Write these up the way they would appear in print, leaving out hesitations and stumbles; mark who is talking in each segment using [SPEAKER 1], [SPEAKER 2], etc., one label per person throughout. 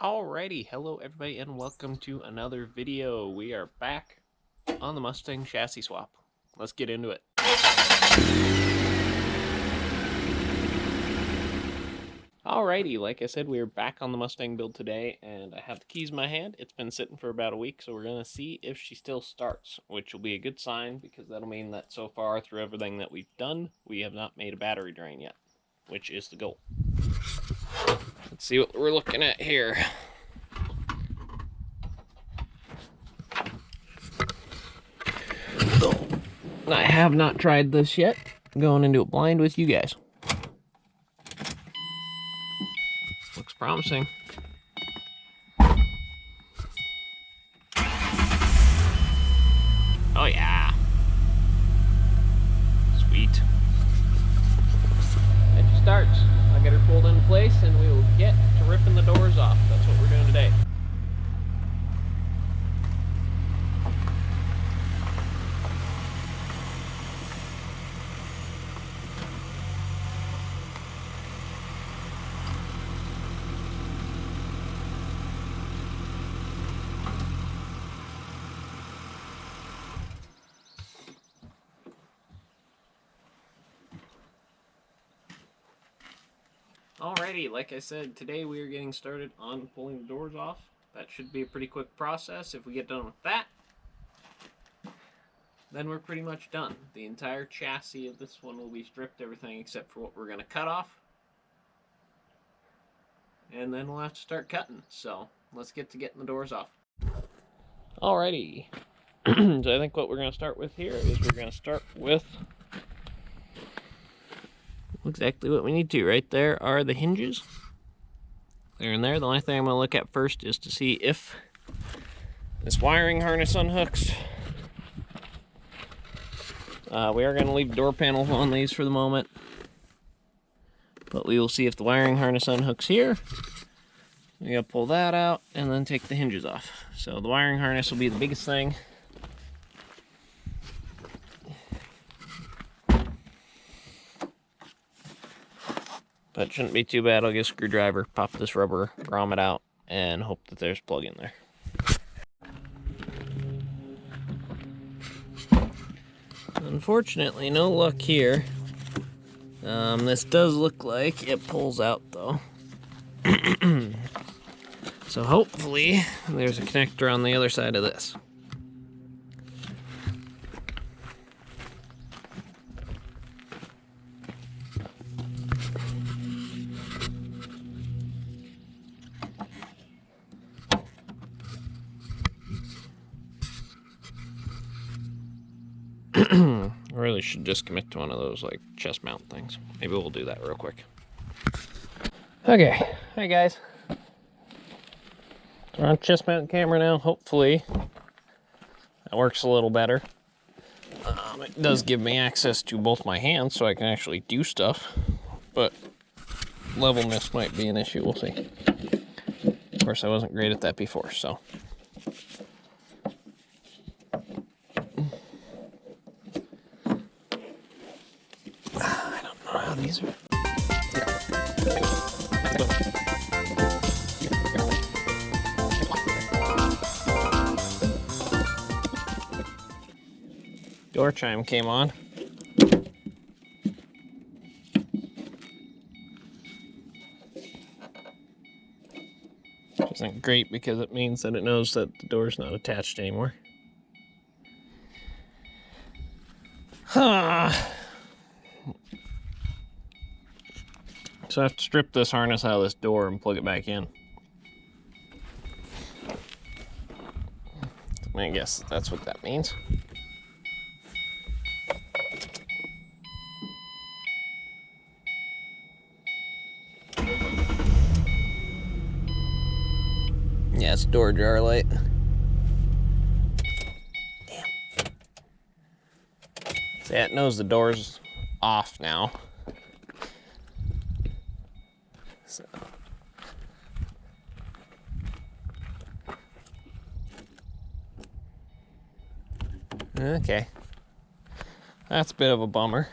[SPEAKER 1] Alrighty, hello everybody and welcome to another video. We are back on the Mustang Chassis Swap. Let's get into it. Alrighty, like I said, we are back on the Mustang build today and I have the keys in my hand. It's been sitting for about a week, so we're going to see if she still starts, which will be a good sign because that'll mean that so far through everything that we've done, we have not made a battery drain yet, which is the goal. Let's see what we're looking at here. I have not tried this yet. I'm going into it blind with you guys. Looks promising. Oh yeah. Sweet. It starts. I'll get her pulled into place and we will get to ripping the doors off. That's what we're doing today. Alrighty, like I said, today we are getting started on pulling the doors off. That should be a pretty quick process. If we get done with that, then we're pretty much done. The entire chassis of this one will be stripped, everything except for what we're going to cut off. And then we'll have to start cutting. So let's get to getting the doors off. Alrighty. So I think what we're going to start with here is we're going to start with exactly what we need to. Right there are the hinges. There and there. The only thing I'm going to look at first is to see if this wiring harness unhooks. We are going to leave door panels on these for the moment, but we will see if the wiring harness unhooks here. We got to pull that out and then take the hinges off. So the wiring harness will be the biggest thing. But it shouldn't be too bad. I'll get a screwdriver, pop this rubber grommet out, and hope that there's a plug in there. Unfortunately, no luck here. This does look like it pulls out though. So hopefully there's a connector on the other side of this. I really should just commit to one of those like chest mount things. Maybe we'll do that real quick. Okay, hi guys. We're on chest mount camera now. Hopefully that works a little better. It does give me access to both my hands so I can actually do stuff, but levelness might be an issue. We'll see. Of course, I wasn't great at that before, so. I don't know how these are. Door chime came on. Which isn't great because it means that it knows that the door's not attached anymore. So I have to strip this harness out of this door and plug it back in. I guess that's what that means. Yeah, it's door jar light. Damn. So yeah, it knows the door's off now. So. Okay. That's a bit of a bummer.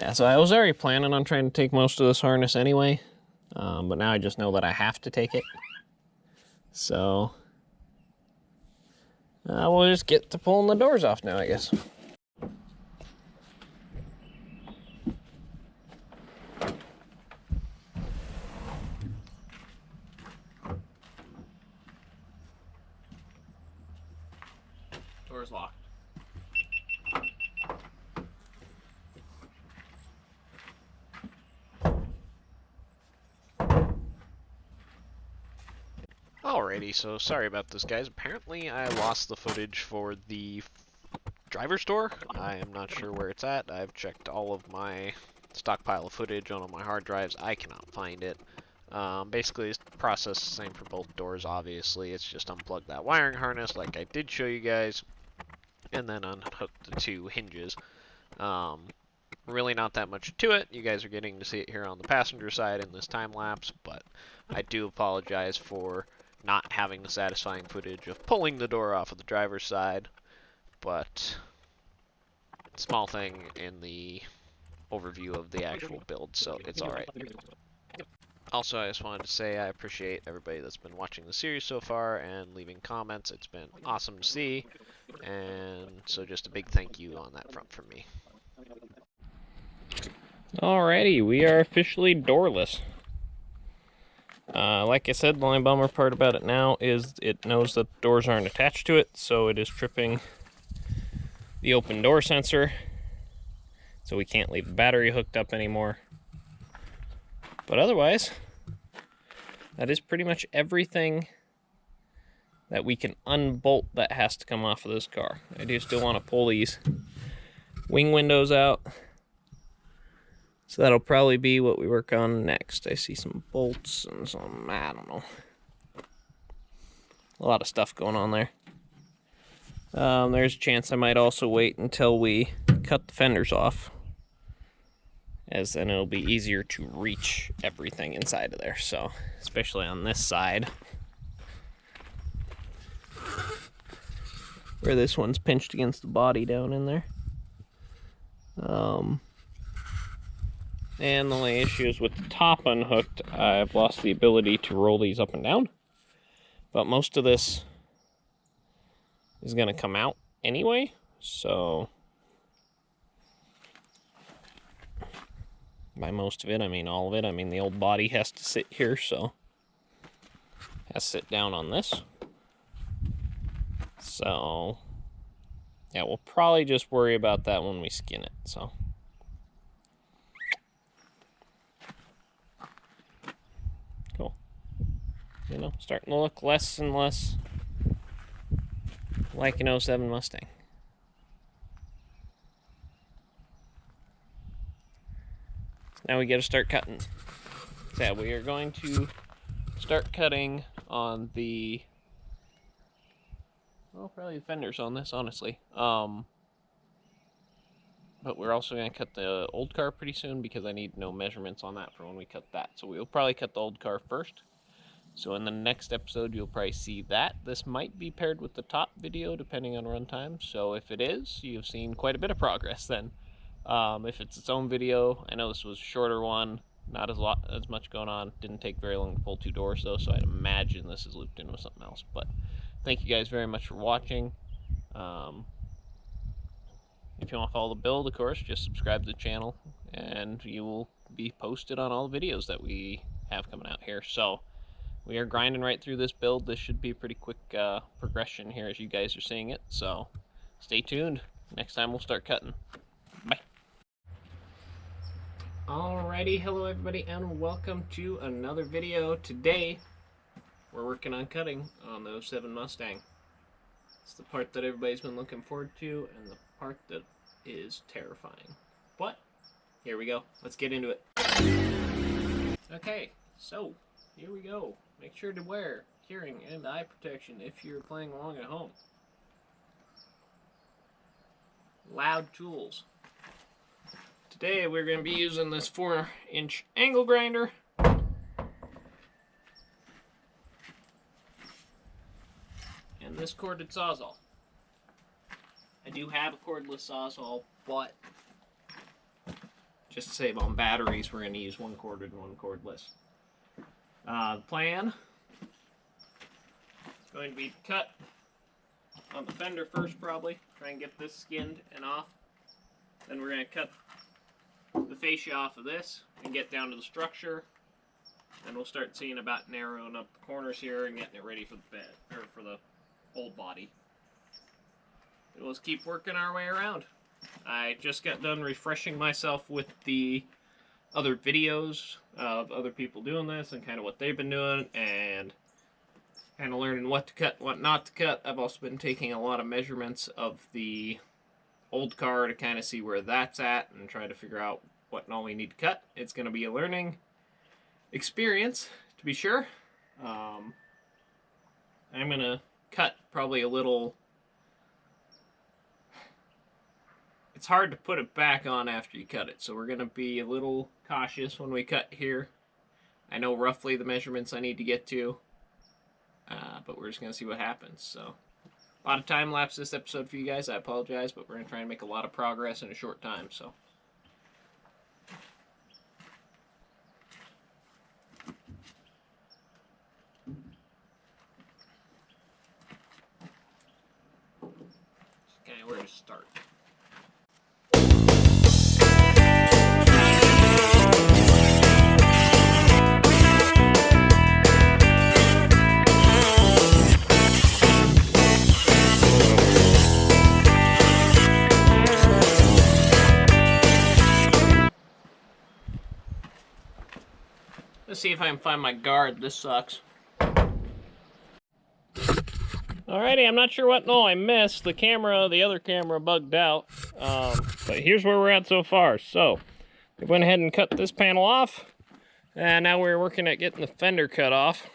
[SPEAKER 1] Yeah, so I was already planning on trying to take most of this harness anyway, but now I just know that I have to take it. So we'll just get to pulling the doors off now, I guess. Door's locked. Alrighty, so sorry about this, guys. Apparently I lost the footage for the driver's door. I am not sure where it's at. I've checked all of my stockpile of footage on all my hard drives. I cannot find it. Basically, it's the process the same for both doors, obviously. It's just unplug that wiring harness like I did show you guys, and then unhook the two hinges. Really not that much to it. You guys are getting to see it here on the passenger side in this time lapse, but I do apologize for not having the satisfying footage of pulling the door off of the driver's side, but small thing in the overview of the actual build, so it's alright. Also, I just wanted to say I appreciate everybody that's been watching the series so far and leaving comments. It's been awesome to see, and so just a big thank you on that front from me. Alrighty, we are officially doorless. Like I said, the only bummer part about it now is it knows that the doors aren't attached to it, so it is tripping the open door sensor, so we can't leave the battery hooked up anymore. But otherwise, that is pretty much everything that we can unbolt that has to come off of this car. I do still want to pull these wing windows out, so that'll probably be what we work on next. I see some bolts and some, I don't know, a lot of stuff going on there. There's a chance I might also wait until we cut the fenders off, as then it'll be easier to reach everything inside of there. So, especially on this side, where this one's pinched against the body down in there. And the only issue is with the top unhooked, I've lost the ability to roll these up and down. But most of this is going to come out anyway, so by most of it, I mean all of it. I mean the old body has to sit here, so has to sit down on this. So yeah, we'll probably just worry about that when we skin it, so. Cool. You know, starting to look less and less like an 07 Mustang. Now we gotta start cutting. So yeah, we are going to start cutting on the, well, probably the fenders on this, honestly. But we're also going to cut the old car pretty soon because I need no measurements on that for when we cut that. So we'll probably cut the old car first. So in the next episode, you'll probably see that. This might be paired with the top video depending on runtime. So if it is, you've seen quite a bit of progress then. If it's its own video, I know this was a shorter one, not as much going on. Didn't take very long to pull two doors though, so I'd imagine this is looped in with something else. But thank you guys very much for watching. If you want to follow the build, of course, just subscribe to the channel, and you will be posted on all the videos that we have coming out here. So we are grinding right through this build. This should be a pretty quick progression here as you guys are seeing it. So stay tuned. Next time we'll start cutting. Bye. Alrighty, hello everybody, and welcome to another video. Today we're working on cutting on the 07 Mustang. It's the part that everybody's been looking forward to, and the part that is terrifying. But here we go. Let's get into it. Okay, so here we go. Make sure to wear hearing and eye protection if you're playing along at home. Loud tools. Today we're going to be using this 4-inch angle grinder. And this corded sawzall. I do have a cordless sawzall, but just to save on batteries, we're going to use 1 corded and 1 cordless. The plan is going to be to cut on the fender first, probably. Try and get this skinned and off. Then we're going to cut the fascia off of this and get down to the structure. Then we'll start seeing about narrowing up the corners here and getting it ready for the bed, or for the old body. We'll just keep working our way around. I just got done refreshing myself with the other videos of other people doing this and kind of what they've been doing, and kind of learning what to cut, what not to cut. I've also been taking a lot of measurements of the old car to kind of see where that's at and try to figure out what and all we need to cut. It's going to be a learning experience, to be sure. I'm going to cut probably a little. It's hard to put it back on after you cut it, so we're going to be a little cautious when we cut here. I know roughly the measurements I need to get to, but we're just going to see what happens. So, a lot of time lapse this episode for you guys. I apologize, but we're going to try and make a lot of progress in a short time. So, kind of where to start. Let's see if I can find my guard. This sucks. Alrighty, I'm not sure what I missed. The other camera bugged out. But here's where we're at so far. So, we went ahead and cut this panel off. And now we're working at getting the fender cut off.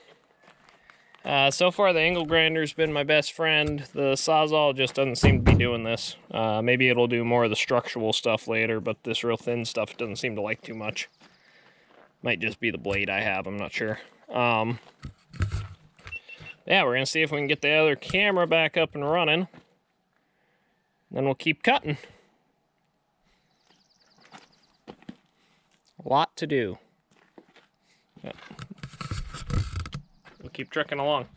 [SPEAKER 1] So far the angle grinder's been my best friend. The Sawzall just doesn't seem to be doing this. Maybe it'll do more of the structural stuff later, but this real thin stuff doesn't seem to like too much. Might just be the blade I have, I'm not sure. Yeah, we're going to see if we can get the other camera back up and running. Then we'll keep cutting. A lot to do. Yeah. We'll keep trucking along.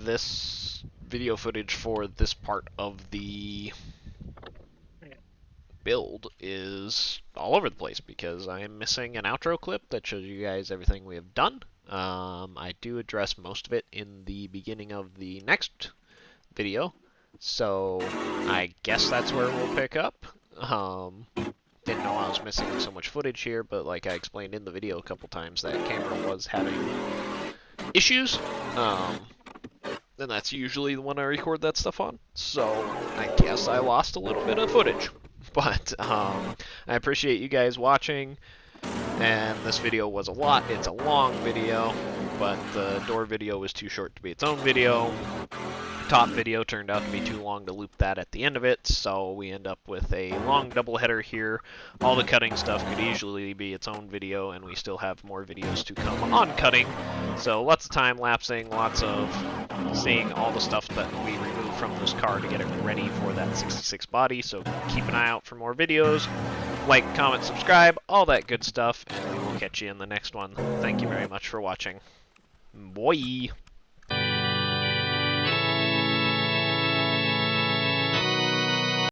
[SPEAKER 2] this video footage for this part of the build is all over the place because I am missing an outro clip that shows you guys everything we have done. I do address most of it in the beginning of the next video, so I guess that's where we'll pick up. Didn't know I was missing so much footage here, but like I explained in the video a couple times, that camera was having issues. And that's usually the one I record that stuff on, so I guess I lost a little bit of footage. But I appreciate you guys watching, and this video was a lot. It's a long video, but the door video was too short to be its own video. Top video turned out to be too long to loop that at the end of it, so we end up with a long doubleheader here. All the cutting stuff could easily be its own video, and we still have more videos to come on cutting. So lots of time lapsing, lots of seeing all the stuff that we removed from this car to get it ready for that 66 body, so keep an eye out for more videos. Like, comment, subscribe, all that good stuff, and we will catch you in the next one. Thank you very much for watching. Boy!